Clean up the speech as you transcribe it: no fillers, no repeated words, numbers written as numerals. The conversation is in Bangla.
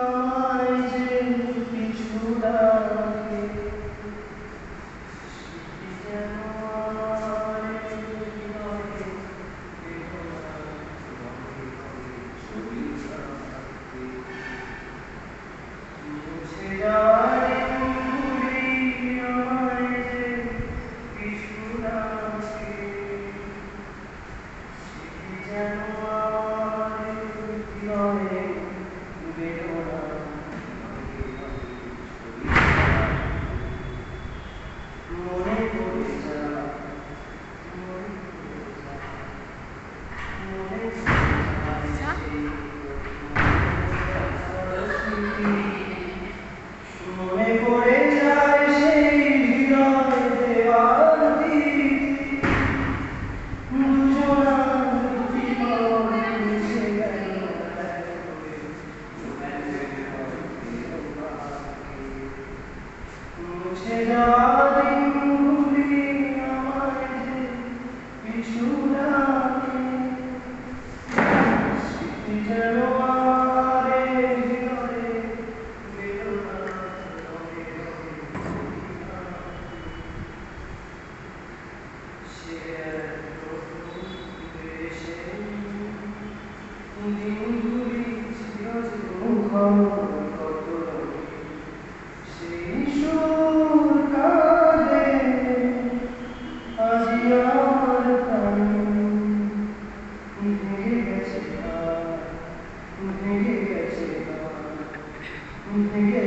আমায় যে পিছু ডাকে, স্মৃতি যেন আমার হৃদয়ে বেদনার রঙে রঙে ছবি আঁকে। মুছে যাওয়া দিনগুলি আমায় যে পিছু ডাকে, স্মৃতি যেন আমার হৃদয়ে বেদনার রঙে রঙে ছবি আঁকে। মনে পড়ে যায়, মনে পড়ে যায়, মনে পড়ে যায় সেই প্রথম স্মৃতি। মনে পড়ে যায় সেই হৃদয় দেওয়ার দিদি, দুজনার জীবন মিশে গেল এক হয়ে, মুছে যাওয়া দিনগুলি আমায় যে পিছু ডাকে, স্মৃতি যেন আমার হৃদয়ে বেদনার রঙে রঙে ছবি আঁকে। সে এক ফিরে এসে দিনগুলি ছিল যে মুখর কত রঙিন, সেই সুর কাঁদে আজি আমার প্রাণে। ভেঙে গেছে গান, ভেঙে গেছে গান, ভেঙে